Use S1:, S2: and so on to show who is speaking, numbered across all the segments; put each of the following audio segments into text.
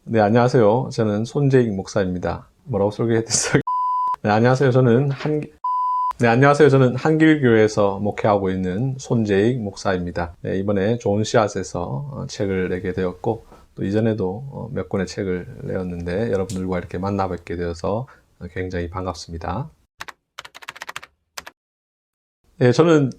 S1: 네, 안녕하세요. 저는 손재익 목사입니다. 뭐라고 소개해드렸어요? 네, 안녕하세요. 저는 한길교회에서 목회하고 있는 손재익 목사입니다. 네, 이번에 좋은 씨앗에서 책을 내게 되었고, 또 이전에도 몇 권의 책을 내었는데, 여러분들과 이렇게 만나 뵙게 되어서 굉장히 반갑습니다. 네, 저는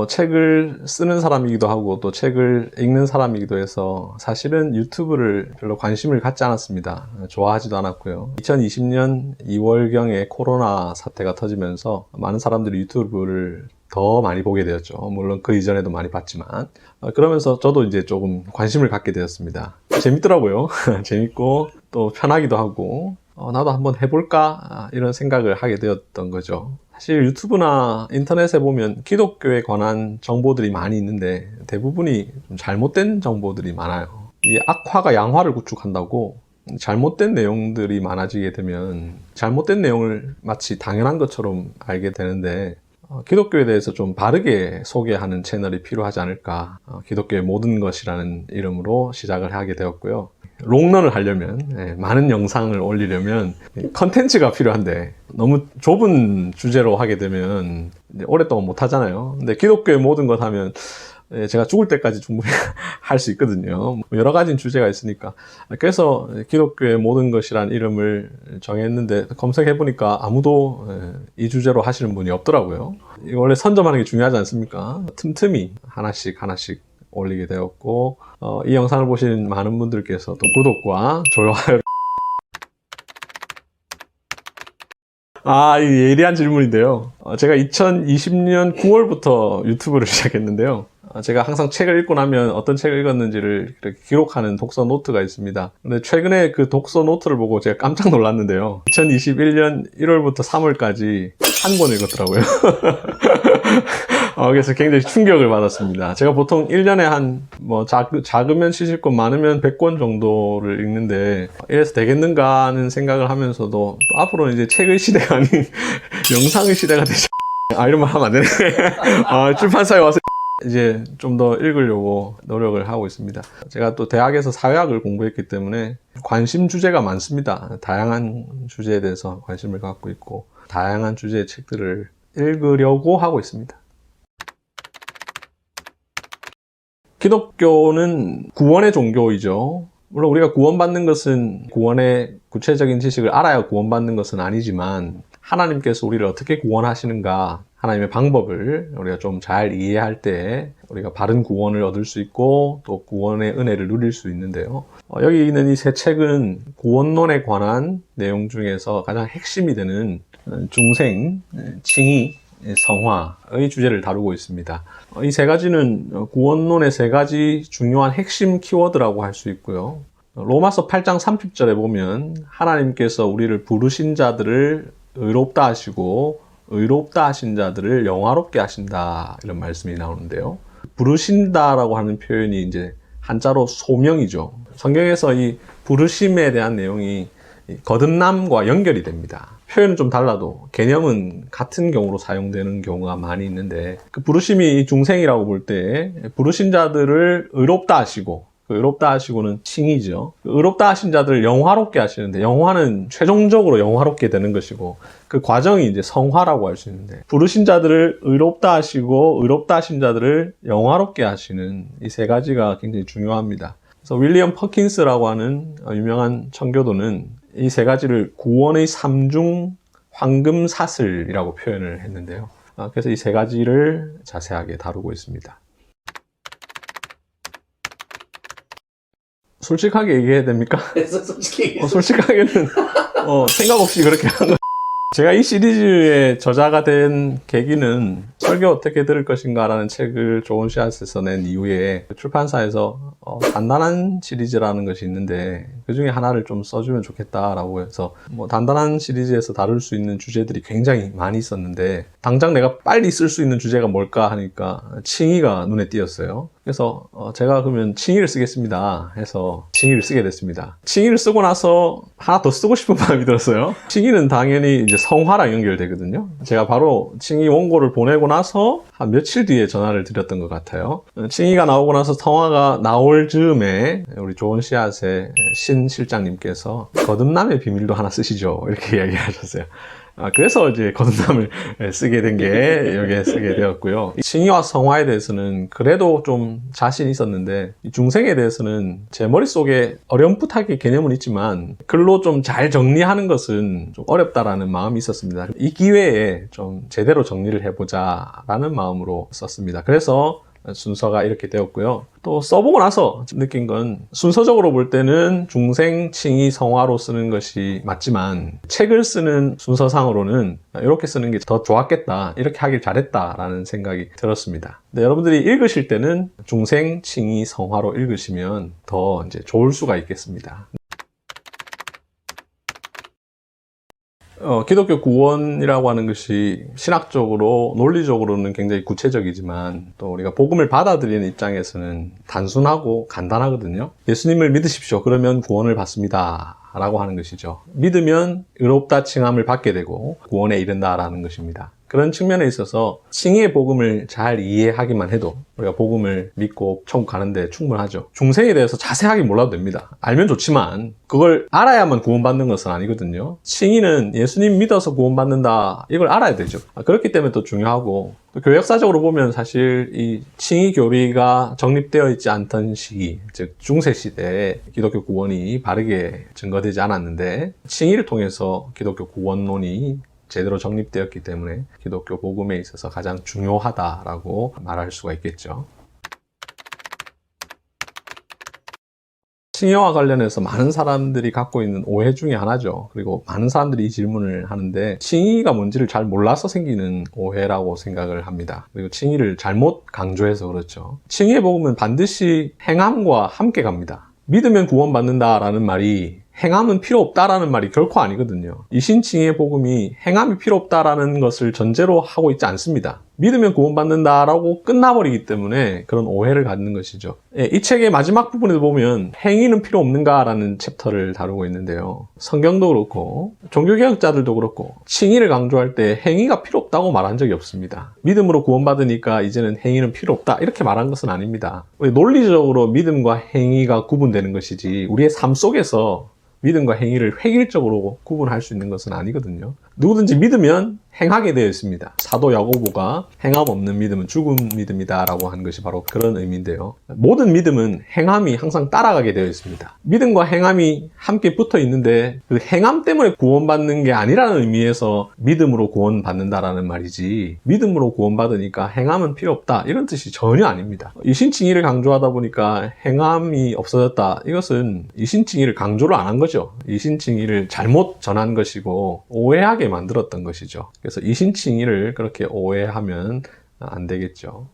S1: 책을 쓰는 사람이기도 하고 또 책을 읽는 사람이기도 해서 사실은 유튜브를 별로 관심을 갖지 않았습니다. 좋아하지도 않았고요. 2020년 2월경에 코로나 사태가 터지면서 많은 사람들이 유튜브를 더 많이 보게 되었죠. 물론 그 이전에도 많이 봤지만 그러면서 저도 이제 조금 관심을 갖게 되었습니다. 재밌더라고요. 재밌고 또 편하기도 하고 나도 한번 해볼까 이런 생각을 하게 되었던 거죠. 사실 유튜브나 인터넷에 보면 기독교에 관한 정보들이 많이 있는데 대부분이 좀 잘못된 정보들이 많아요. 이 악화가 양화를 구축한다고 잘못된 내용들이 많아지게 되면 잘못된 내용을 마치 당연한 것처럼 알게 되는데 기독교에 대해서 좀 바르게 소개하는 채널이 필요하지 않을까. 기독교의 모든 것이라는 이름으로 시작을 하게 되었고요. 롱런을 하려면, 많은 영상을 올리려면 컨텐츠가 필요한데 너무 좁은 주제로 하게 되면 오랫동안 못 하잖아요. 근데 기독교의 모든 것 하면 제가 죽을 때까지 충분히 할 수 있거든요. 여러 가지 주제가 있으니까. 그래서 기독교의 모든 것이란 이름을 정했는데 검색해보니까 아무도 이 주제로 하시는 분이 없더라고요. 이거 원래 선점하는 게 중요하지 않습니까? 틈틈이 하나씩 올리게 되었고 이 영상을 보신 많은 분들께서 또 구독과 좋아요 이 예리한 질문인데요. 제가 2020년 9월부터 유튜브를 시작했는데요. 제가 항상 책을 읽고 나면 어떤 책을 읽었는지를 이렇게 기록하는 독서 노트가 있습니다. 근데 최근에 그 독서 노트를 보고 제가 깜짝 놀랐는데요. 2021년 1월부터 3월까지 한 권 읽었더라고요. 그래서 굉장히 충격을 받았습니다. 제가 보통 1년에 작으면 70권, 많으면 100권 정도를 읽는데, 이래서 되겠는가 하는 생각을 하면서도, 또 앞으로는 이제 책의 시대가 아닌 영상의 시대가 되죠. 이런 말 하면 안 되네. 출판사에 와서 이제 좀 더 읽으려고 노력을 하고 있습니다. 제가 또 대학에서 사회학을 공부했기 때문에 관심 주제가 많습니다. 다양한 주제에 대해서 관심을 갖고 있고, 다양한 주제의 책들을 읽으려고 하고 있습니다. 기독교는 구원의 종교이죠. 물론 우리가 구원받는 것은 구원의 구체적인 지식을 알아야 구원받는 것은 아니지만 하나님께서 우리를 어떻게 구원하시는가, 하나님의 방법을 우리가 좀 잘 이해할 때 우리가 바른 구원을 얻을 수 있고 또 구원의 은혜를 누릴 수 있는데요. 여기 있는 이 세 책은 구원론에 관한 내용 중에서 가장 핵심이 되는 중생, 칭의, 성화의 주제를 다루고 있습니다. 이 세 가지는 구원론의 세 가지 중요한 핵심 키워드라고 할 수 있고요. 로마서 8장 30절에 보면 하나님께서 우리를 부르신 자들을 의롭다 하시고 의롭다 하신 자들을 영화롭게 하신다, 이런 말씀이 나오는데요. 부르신다라고 하는 표현이 이제 한자로 소명이죠. 성경에서 이 부르심에 대한 내용이 거듭남과 연결이 됩니다. 표현은 좀 달라도 개념은 같은 경우로 사용되는 경우가 많이 있는데, 그 부르심이 중생이라고 볼 때 부르신 자들을 의롭다 하시고, 그 의롭다 하시고는 칭이죠. 의롭다 하신 자들을 영화롭게 하시는데, 영화는 최종적으로 영화롭게 되는 것이고 그 과정이 이제 성화라고 할 수 있는데, 부르신 자들을 의롭다 하시고 의롭다 하신 자들을 영화롭게 하시는 이 세 가지가 굉장히 중요합니다. 그래서 윌리엄 퍼킨스라고 하는 유명한 청교도는 이 세 가지를 구원의 삼중 황금사슬이라고 표현을 했는데요. 그래서 이 세 가지를 자세하게 다루고 있습니다. 솔직하게 얘기해야 됩니까? 솔직하게는 생각 없이 그렇게 한 거. 제가 이 시리즈의 저자가 된 계기는 설교 어떻게 들을 것인가 라는 책을 좋은 씨앗에서 낸 이후에 출판사에서 단단한 시리즈라는 것이 있는데 그 중에 하나를 좀 써주면 좋겠다라고 해서 단단한 시리즈에서 다룰 수 있는 주제들이 굉장히 많이 있었는데 당장 내가 빨리 쓸 수 있는 주제가 뭘까 하니까 칭의가 눈에 띄었어요. 그래서 제가 그러면 칭의를 쓰겠습니다 해서 칭의를 쓰게 됐습니다. 칭의를 쓰고 나서 하나 더 쓰고 싶은 마음이 들었어요. 칭의는 당연히 이제 성화랑 연결되거든요. 제가 바로 칭의 원고를 보내고 나서 한 며칠 뒤에 전화를 드렸던 것 같아요. 칭의가 나오고 나서 성화가 나올 즈음에 우리 좋은 씨앗의 이순신 실장님께서 거듭남의 비밀도 하나 쓰시죠. 이렇게 이야기하셨어요. 그래서 이제 거듭남을 쓰게 된 게 여기에 쓰게 되었고요. 칭의와 성화에 대해서는 그래도 좀 자신이 있었는데 중생에 대해서는 제 머릿속에 어렴풋하게 개념은 있지만 글로 좀 잘 정리하는 것은 좀 어렵다라는 마음이 있었습니다. 이 기회에 좀 제대로 정리를 해보자라는 마음으로 썼습니다. 그래서 순서가 이렇게 되었고요. 또 써보고 나서 느낀 건 순서적으로 볼 때는 중생, 칭의, 성화로 쓰는 것이 맞지만 책을 쓰는 순서상으로는 이렇게 쓰는 게 더 좋았겠다, 이렇게 하길 잘했다라는 생각이 들었습니다. 근데 여러분들이 읽으실 때는 중생, 칭의, 성화로 읽으시면 더 이제 좋을 수가 있겠습니다. 기독교 구원이라고 하는 것이 신학적으로, 논리적으로는 굉장히 구체적이지만 또 우리가 복음을 받아들이는 입장에서는 단순하고 간단하거든요. 예수님을 믿으십시오. 그러면 구원을 받습니다. 라고 하는 것이죠. 믿으면 의롭다 칭함을 받게 되고 구원에 이른다라는 것입니다. 그런 측면에 있어서 칭의의 복음을 잘 이해하기만 해도 우리가 복음을 믿고 천국 가는데 충분하죠. 중생에 대해서 자세하게 몰라도 됩니다. 알면 좋지만 그걸 알아야만 구원받는 것은 아니거든요. 칭의는 예수님 믿어서 구원받는다, 이걸 알아야 되죠. 그렇기 때문에 또 중요하고, 또 교역사적으로 보면 사실 이 칭의 교리가 정립되어 있지 않던 시기, 즉 중세 시대에 기독교 구원이 바르게 증거되지 않았는데 칭의를 통해서 기독교 구원론이 제대로 정립되었기 때문에 기독교 복음에 있어서 가장 중요하다라고 말할 수가 있겠죠. 칭의와 관련해서 많은 사람들이 갖고 있는 오해 중에 하나죠. 그리고 많은 사람들이 이 질문을 하는데 칭의가 뭔지를 잘 몰라서 생기는 오해라고 생각을 합니다. 그리고 칭의를 잘못 강조해서 그렇죠. 칭의의 복음은 반드시 행함과 함께 갑니다. 믿으면 구원받는다라는 말이 행함은 필요 없다라는 말이 결코 아니거든요. 이신칭의의 복음이 행함이 필요 없다라는 것을 전제로 하고 있지 않습니다. 믿으면 구원받는다라고 끝나버리기 때문에 그런 오해를 갖는 것이죠. 이 책의 마지막 부분에 보면 행위는 필요 없는가라는 챕터를 다루고 있는데요. 성경도 그렇고 종교개혁자들도 그렇고 칭의를 강조할 때 행위가 필요 없다고 말한 적이 없습니다. 믿음으로 구원받으니까 이제는 행위는 필요 없다, 이렇게 말한 것은 아닙니다. 논리적으로 믿음과 행위가 구분되는 것이지 우리의 삶 속에서 믿음과 행위를 획일적으로 구분할 수 있는 것은 아니거든요. 누구든지 믿으면 행하게 되어 있습니다. 사도 야고보가 행함 없는 믿음은 죽은 믿음이다 라고 하는 것이 바로 그런 의미인데요. 모든 믿음은 행함이 항상 따라가게 되어 있습니다. 믿음과 행함이 함께 붙어 있는데 그 행함 때문에 구원받는 게 아니라는 의미에서 믿음으로 구원받는다라는 말이지, 믿음으로 구원받으니까 행함은 필요 없다, 이런 뜻이 전혀 아닙니다. 이신칭의를 강조하다 보니까 행함이 없어졌다, 이것은 이신칭의를 강조를 안 한 거죠. 이신칭의를 잘못 전한 것이고 오해하게 만들었던 것이죠. 그래서 이신칭의를 그렇게 오해하면 안 되겠죠.